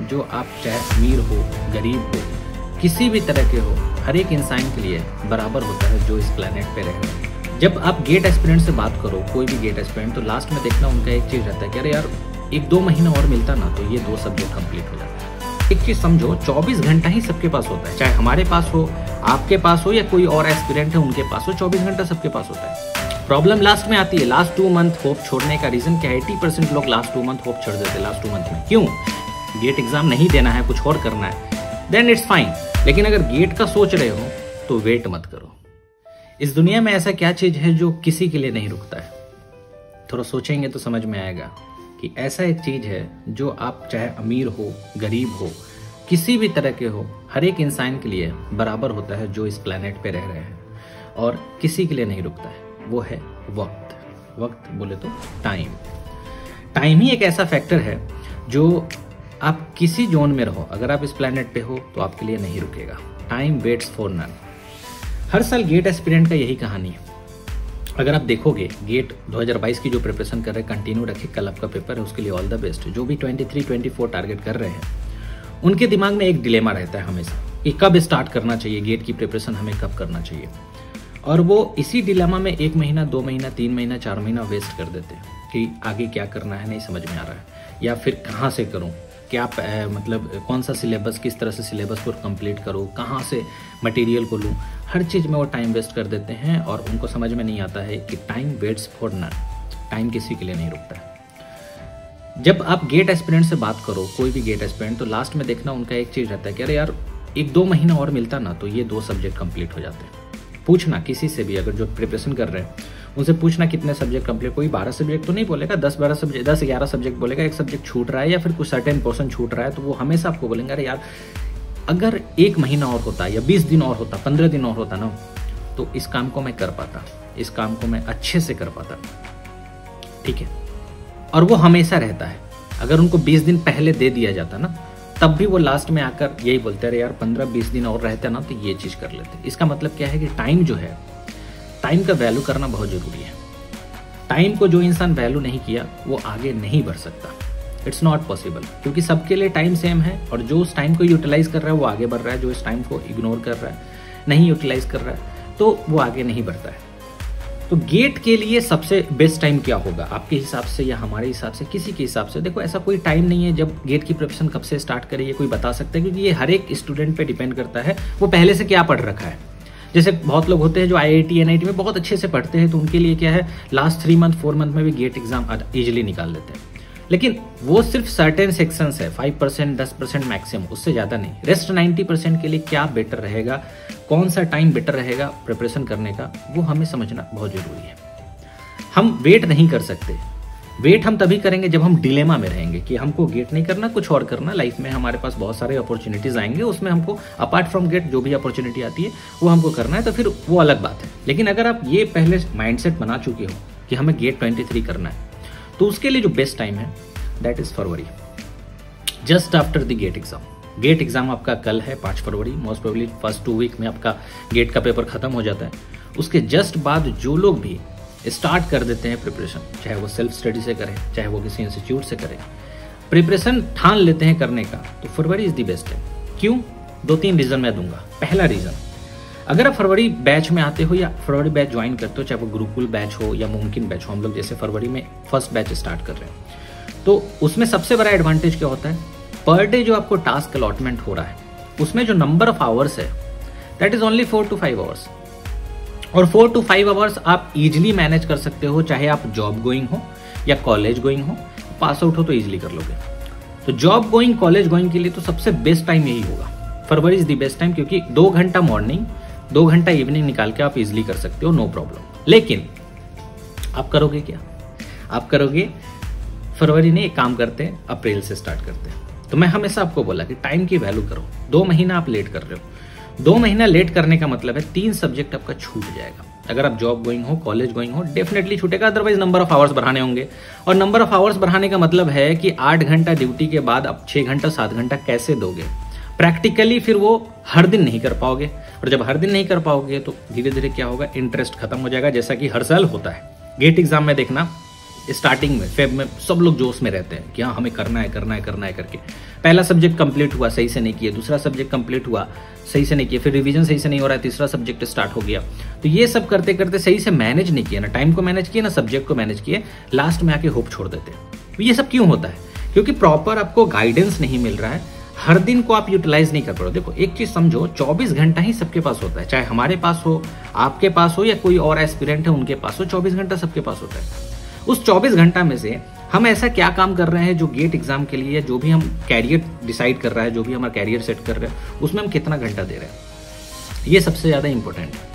जो आप चाहे अमीर हो, गरीब हो, किसी भी तरह के हो, हर एक इंसान के लिए बराबर होता है जो इस प्लेनेट पे रह रहे हैं। जब आप गेट एस्पिरेंट से बात करो, कोई भी गेट एस्पिरेंट, तो लास्ट में देखना उनका एक चीज़ रहता है कि अरे यार 1-2 महीना और मिलता ना तो ये 2 सब्जेक्ट कंप्लीट हो जाता। एक चीज़ समझो, 24 घंटा ही सबके पास होता है, चाहे हमारे पास हो, आपके पास हो या कोई और एस्पिरेंट है उनके पास हो, 24 घंटा सबके पास होता है। प्रॉब्लम लास्ट में आती है, लास्ट 2 मंथ होप छोड़ने का रीजन क्या है? 80% लोग लास्ट 2 मंथ होप छोड़ देते हैं लास्ट 2 मंथ में। क्यों? गेट एग्जाम नहीं देना है, कुछ और करना है, देन इट्स फाइन। लेकिन अगर गेट का सोच रहे हो तो वेट मत करो। इस दुनिया में ऐसा क्या चीज है जो किसी के लिए नहीं रुकता है? थोड़ा सोचेंगे तो समझ में आएगा कि ऐसा एक चीज है जो आप चाहे अमीर हो, गरीब हो, किसी भी तरह के हो, हर एक इंसान के लिए बराबर होता है जो इस प्लेनेट पे रह रहे हैं, और किसी के लिए नहीं रुकता है। वो है वक्त। वक्त बोले तो टाइम। टाइम ही एक ऐसा फैक्टर है जो आप किसी जोन में रहो, अगर आप इस प्लेनेट पे हो तो आपके लिए नहीं रुकेगा। Time waits for none. हर साल गेट एस्पिरेंट का यही कहानी है। अगर आप देखोगे, गेट 2022 की जो प्रिपरेशन कर रहे हैं, कंटिन्यू रखे, कल आपका पेपर है, उसके लिए ऑल द बेस्ट। जो भी 23-24 टारगेट कर रहे हैं, उनके दिमाग में एक डिलेमा रहता है हमेशा कि कब स्टार्ट करना चाहिए, गेट की प्रिपरेशन हमें कब करना चाहिए। और वो इसी डिलेमा में 1 महीना, 2 महीना, 3 महीना, 4 महीना वेस्ट कर देते हैं कि आगे क्या करना है नहीं समझ में आ रहा है, या फिर कहाँ से करूँ, क्या मतलब कौन सा सिलेबस, किस तरह से सिलेबस को कंप्लीट करूँ, कहाँ से मटेरियल को लूँ, हर चीज़ में वो टाइम वेस्ट कर देते हैं। और उनको समझ में नहीं आता है कि time waits for none. Time किसी के लिए नहीं रुकता है। जब आप गेट एस्पिरेंट से बात करो, कोई भी गेट एस्पिरेंट, तो लास्ट में देखना उनका एक चीज़ रहता है कि अरे यार 1-2 महीना और मिलता ना तो ये 2 सब्जेक्ट कंप्लीट हो जाते हैं। पूछना किसी से भी, अगर जो प्रिपरेशन कर रहे हैं उनसे पूछना कितने सब्जेक्ट कंप्लीट। कोई 12 सब्जेक्ट तो नहीं बोलेगा, 10-12 सब्जेक्ट, 10-11 सब्जेक्ट बोलेगा। एक सब्जेक्ट छूट रहा है या फिर कुछ सर्टेन पोर्शन छूट रहा है तो वो हमेशा आपको बोलेंगे अरे यार अगर 1 महीना और होता या 20 दिन और होता, 15 दिन और होता ना तो इस काम को मैं कर पाता, इस काम को मैं अच्छे से कर पाता। ठीक है। और वो हमेशा रहता है। अगर उनको 20 दिन पहले दे दिया जाता ना, तब भी वो लास्ट में आकर यही बोलते हैं यार 15-20 दिन और रहते ना तो ये चीज कर लेते। इसका मतलब क्या है कि टाइम जो है, टाइम का वैल्यू करना बहुत जरूरी है। टाइम को जो इंसान वैल्यू नहीं किया वो आगे नहीं बढ़ सकता। इट्स नॉट पॉसिबल, क्योंकि सबके लिए टाइम सेम है, और जो उस टाइम को यूटिलाइज कर रहा है वो आगे बढ़ रहा है, जो इस टाइम को इग्नोर कर रहा है, नहीं यूटिलाइज कर रहा है, तो वो आगे नहीं बढ़ता है। तो गेट के लिए सबसे बेस्ट टाइम क्या होगा आपके हिसाब से, या हमारे हिसाब से, किसी के हिसाब से? देखो, ऐसा कोई टाइम नहीं है जब गेट की प्रिपरेशन कब से स्टार्ट करे ये कोई बता सकता है, क्योंकि ये हर एक स्टूडेंट पे डिपेंड करता है वो पहले से क्या पढ़ रखा है। जैसे बहुत लोग होते हैं जो IIT NIT में बहुत अच्छे से पढ़ते हैं, तो उनके लिए क्या है, लास्ट 3 मंथ 4 मंथ में भी गेट एग्जाम इजिली निकाल लेते हैं। लेकिन वो सिर्फ सर्टेन सेक्शंस है, 5%, 10% मैक्सिमम, उससे ज्यादा नहीं। रेस्ट 90% के लिए क्या बेटर रहेगा, कौन सा टाइम बेटर रहेगा प्रिपरेशन करने का, वो हमें समझना बहुत जरूरी है। हम वेट नहीं कर सकते। वेट हम तभी करेंगे जब हम डिलेमा में रहेंगे कि हमको गेट नहीं करना, कुछ और करना। लाइफ में हमारे पास बहुत सारे अपॉर्चुनिटीज आएंगे, उसमें हमको अपार्ट फ्रॉम गेट जो भी अपॉर्चुनिटी आती है वो हमको करना है, तो फिर वो अलग बात है। लेकिन अगर आप ये पहले माइंडसेट बना चुके हो कि हमें गेट 23 करना है, तो उसके लिए जो बेस्ट टाइम है that is February, just after the GATE exam. GATE exam आपका कल है 5 फरवरी। मोस्ट प्रोबेबली फर्स्ट 2 वीक में आपका गेट का पेपर खत्म हो जाता है। उसके जस्ट बाद जो लोग भी स्टार्ट कर देते हैं प्रिपरेशन, चाहे वो सेल्फ स्टडी से करें, चाहे वो किसी इंस्टीट्यूट से करें, प्रिपरेशन ठान लेते हैं करने का, तो फरवरी इज द बेस्ट टाइम। क्यों? 2-3 रीजन मैं दूंगा। पहला रीजन, अगर आप फरवरी बैच में आते हो या फरवरी बैच ज्वाइन करते हो, चाहे वो गुरुकुल बैच हो या मुमकिन बैच हो, हम लोग जैसे फरवरी में फर्स्ट बैच स्टार्ट कर रहे हैं, तो उसमें सबसे बड़ा एडवांटेज क्या होता है, पर डे जो आपको टास्क अलॉटमेंट हो रहा है उसमें जो नंबर ऑफ आवर्स है that is only 4 to 5 hours. और 4 to 5 आवर्स आप इजिली मैनेज कर सकते हो, चाहे आप जॉब गोइंग हो या कॉलेज गोइंग हो। पास आउट हो तो इजिली कर लोगे। तो जॉब गोइंग, कॉलेज गोइंग के लिए तो सबसे बेस्ट टाइम यही होगा। फरवरी इज द बेस्ट टाइम, क्योंकि 2 घंटा मॉर्निंग, 2 घंटा इवनिंग निकाल के आप इजिली कर सकते हो, नो प्रॉब्लम। लेकिन आप करोगे क्या? आप करोगे फरवरी नहीं, एक काम करते हैं, अप्रैल से स्टार्ट करते हैं। तो मैं हमेशा आपको बोला कि टाइम की वैल्यू करो। 2 महीना आप लेट कर रहे हो। 2 महीना लेट करने का मतलब है 3 सब्जेक्ट आपका छूट जाएगा। अगर आप जॉब गोइंग हो, कॉलेज गोइंग हो, डेफिनेटली छूटेगा। अदरवाइज नंबर ऑफ आवर्स बढ़ाने होंगे, और नंबर ऑफ आवर्स बढ़ाने का मतलब है कि 8 घंटा ड्यूटी के बाद आप 6 घंटा 7 घंटा कैसे दोगे प्रैक्टिकली। फिर वो हर दिन नहीं कर पाओगे, और जब हर दिन नहीं कर पाओगे तो धीरे धीरे क्या होगा, इंटरेस्ट खत्म हो जाएगा, जैसा कि हर साल होता है। गेट एग्जाम में देखना स्टार्टिंग में फेब में सब लोग जोश में रहते हैं कि हाँ हमें करना है करना है करना है करके पहला सब्जेक्ट कंप्लीट हुआ, सही से नहीं किया, दूसरा सब्जेक्ट कंप्लीट हुआ, सही से नहीं किया, फिर रिवीजन सही से नहीं हो रहा है, तीसरा सब्जेक्ट स्टार्ट हो गया। तो ये सब करते करते सही से मैनेज नहीं किया, ना टाइम को मैनेज किया ना सब्जेक्ट को मैनेज किया, लास्ट में आके होप छोड़ देते हैं। ये सब क्यों होता है? क्योंकि प्रॉपर आपको गाइडेंस नहीं मिल रहा है, हर दिन को आप यूटिलाइज नहीं कर पा रहे हो। देखो एक चीज समझो, 24 घंटा ही सबके पास होता है, चाहे हमारे पास हो, आपके पास हो या कोई और एस्पिरेंट है उनके पास हो, 24 घंटा सबके पास होता है। उस 24 घंटा में से हम ऐसा क्या काम कर रहे हैं जो गेट एग्जाम के लिए, जो भी हम कैरियर डिसाइड कर रहा है, जो भी हमारा कैरियर सेट कर रहे हैं, उसमें हम कितना घंटा दे रहे हैं, ये सबसे ज्यादा इंपॉर्टेंट है।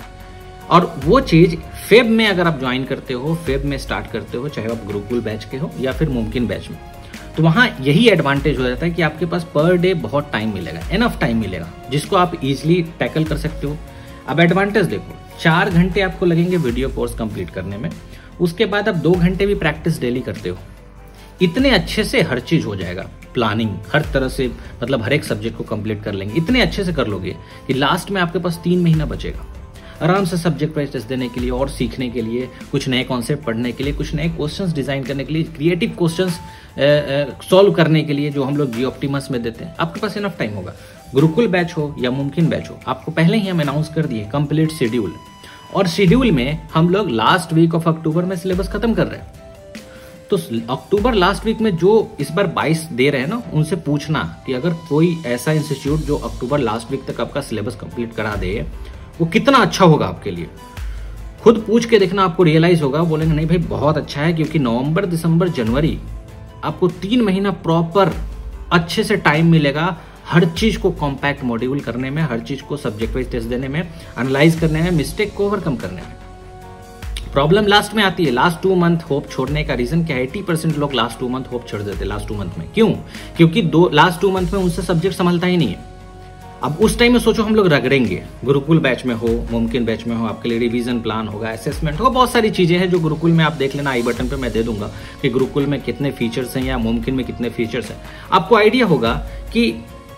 और वो चीज फेब में अगर आप ज्वाइन करते हो, फेब में स्टार्ट करते हो, चाहे आप गुरुकुल बैच के हो या फिर मुमकिन बैच में, तो वहां यही एडवांटेज हो जाता है कि आपके पास पर डे बहुत टाइम मिलेगा, एनफ टाइम मिलेगा, जिसको आप इजिली टैकल कर सकते हो। अब एडवांटेज देखो, 4 घंटे आपको लगेंगे वीडियो कोर्स कंप्लीट करने में, उसके बाद आप 2 घंटे भी प्रैक्टिस डेली करते हो, इतने अच्छे से हर चीज हो जाएगा, प्लानिंग हर तरह से, मतलब हर एक सब्जेक्ट को कंप्लीट कर लेंगे, इतने अच्छे से कर लोगे कि लास्ट में आपके पास 3 महीना बचेगा आराम से सब्जेक्ट वाइज टेस्ट देने के लिए और सीखने के लिए, कुछ नए कॉन्सेप्ट पढ़ने के लिए, कुछ नए क्वेश्चंस डिजाइन करने के लिए, क्रिएटिव क्वेश्चंस सॉल्व करने के लिए जो हम लोग जीऑप्टिमस में देते हैं। आपके पास इनफ टाइम होगा। गुरुकुल बैच हो या मुमकिन बैच हो, आपको पहले ही हम अनाउंस कर दिए कंप्लीट शेड्यूल, और शेड्यूल में हम लोग लास्ट वीक ऑफ अक्टूबर में सिलेबस खत्म कर रहे हैं। तो अक्टूबर लास्ट वीक में जो इस बार 22 दे रहे हैं ना, उनसे पूछना कि अगर कोई ऐसा इंस्टीट्यूट जो अक्टूबर लास्ट वीक तक आपका सिलेबस कंप्लीट करा दे, वो कितना अच्छा होगा आपके लिए। खुद पूछ के देखना, आपको रियलाइज होगा, बोलेंगे नहीं भाई बहुत अच्छा है, क्योंकि नवंबर दिसंबर जनवरी आपको 3 महीना प्रॉपर अच्छे से टाइम मिलेगा हर चीज को कॉम्पैक्ट मॉड्यूल करने में, हर चीज को सब्जेक्ट वाइज टेस्ट देने में, एनालाइज करने में, मिस्टेक को ओवरकम करने में। प्रॉब्लम लास्ट में आती है, लास्ट 2 मंथ होप छोड़ने का रीजन क्या है? 80% लोग लास्ट 2 मंथ होप छोड़ देते, लास्ट 2 मंथ में। क्यों? क्योंकि लास्ट 2 मंथ में उनसे सब्जेक्ट संभलता ही नहीं है। अब उस टाइम में सोचो हम लोग रगड़ेंगे, गुरुकुल बैच में हो, मुमकिन बैच में हो, आपके लिए रिवीजन प्लान होगा, असेसमेंट होगा, बहुत सारी चीजें हैं जो गुरुकुल में आप देख लेना, आई बटन पे मैं दे दूंगा कि गुरुकुल में कितने फीचर्स हैं या मुमकिन में कितने फीचर्स हैं। आपको आइडिया होगा कि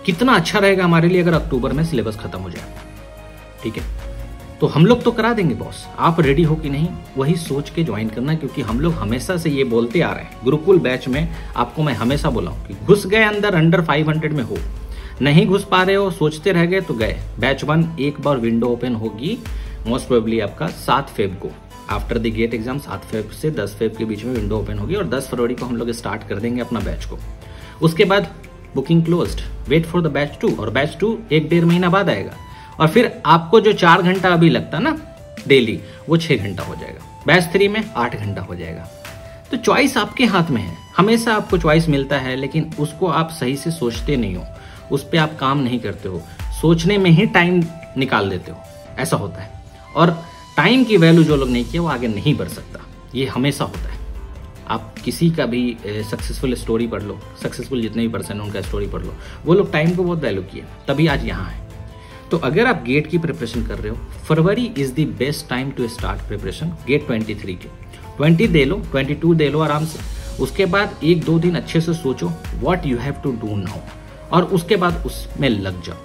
कितना अच्छा रहेगा हमारे लिए अगर अक्टूबर में सिलेबस खत्म हो जाए। ठीक है, तो हम लोग तो करा देंगे बॉस, आप रेडी हो कि नहीं वही सोच के ज्वाइन करना, क्योंकि हम लोग हमेशा से ये बोलते आ रहे हैं। गुरुकुल बैच में आपको मैं हमेशा बोला हूं कि घुस गए अंदर, अंडर 500 में हो, नहीं घुस पा रहे हो, सोचते रह गए तो गए। बैच 1 एक बार विंडो ओपन होगी मोस्ट प्रोबेबली आपका 7 फेब को, after the GATE exam 7 Feb से 10 फेब के बीच में विंडो ओपन होगी, और 10 फरवरी को हम लोग स्टार्ट कर देंगे अपना बैच को। उसके बाद booking closed, wait for the batch 2, और बैच 2 1-1.5 महीना बाद आएगा, और फिर आपको जो 4 घंटा अभी लगता ना डेली, वो 6 घंटा हो जाएगा। बैच 3 में 8 घंटा हो जाएगा। तो चॉइस आपके हाथ में है, हमेशा आपको चॉइस मिलता है, लेकिन उसको आप सही से सोचते नहीं हो, उस पर आप काम नहीं करते हो, सोचने में ही टाइम निकाल देते हो, ऐसा होता है। और टाइम की वैल्यू जो लोग नहीं किया वो आगे नहीं बढ़ सकता, ये हमेशा होता है। आप किसी का भी सक्सेसफुल स्टोरी पढ़ लो, सक्सेसफुल जितने भी पर्सन है उनका स्टोरी पढ़ लो, वो लोग टाइम को बहुत वैल्यू किए, तभी आज यहाँ है। तो अगर आप गेट की प्रिपरेशन कर रहे हो, February is the best time to start preparation GATE 23 की। 20 दे लो, 22 दे लो आराम से, उसके बाद 1-2 दिन अच्छे से सोचो what you have to do now, और उसके बाद उसमें लग जाओ।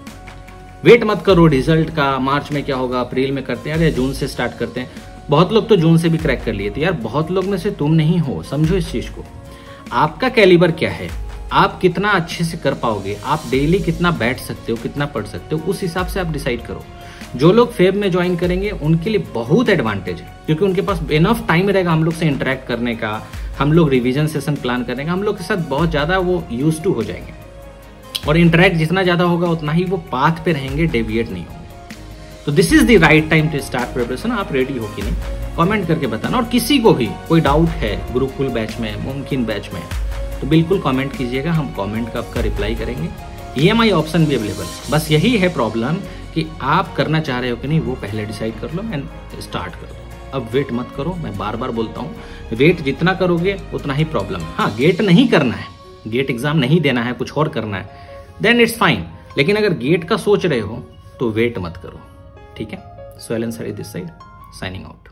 वेट मत करो रिजल्ट का, मार्च में क्या होगा, अप्रैल में करते हैं, अरे जून से स्टार्ट करते हैं। बहुत लोग तो जून से भी क्रैक कर लिए थे यार, बहुत लोग में से तुम नहीं हो, समझो इस चीज को। आपका कैलिबर क्या है, आप कितना अच्छे से कर पाओगे, आप डेली कितना बैठ सकते हो, कितना पढ़ सकते हो, उस हिसाब से आप डिसाइड करो। जो लोग फेब में ज्वाइन करेंगे उनके लिए बहुत एडवांटेज है, क्योंकि उनके पास इनफ टाइम रहेगा हम लोग से इंटरेक्ट करने का, हम लोग रिवीजन सेशन प्लान करने का, हम लोग के साथ बहुत ज्यादा वो यूज टू हो जाएंगे, और इंटरेक्ट जितना ज्यादा होगा उतना ही वो पाथ पे रहेंगे, डेविएट नहीं होंगे। तो this is the right time to start preparation. आप रेडी हो कि नहीं कमेंट करके बताना, और किसी को भी कोई डाउट है गुरुकुल बैच में, मुमकिन बैच में, तो बिल्कुल कमेंट कीजिएगा, हम कमेंट का आपका रिप्लाई करेंगे। EMI ऑप्शन भी अवेलेबल, बस यही है प्रॉब्लम कि आप करना चाह रहे हो कि नहीं वो पहले डिसाइड कर लो एंड स्टार्ट कर दो। अब वेट मत करो, मैं बार बार बोलता हूँ, वेट जितना करोगे उतना ही प्रॉब्लम है। हाँ, गेट नहीं करना है, गेट एग्जाम नहीं देना है, कुछ और करना है, देन इट्स फाइन। लेकिन अगर गेट का सोच रहे हो तो वेट मत करो, ठीक है। So Alan sir this side signing out.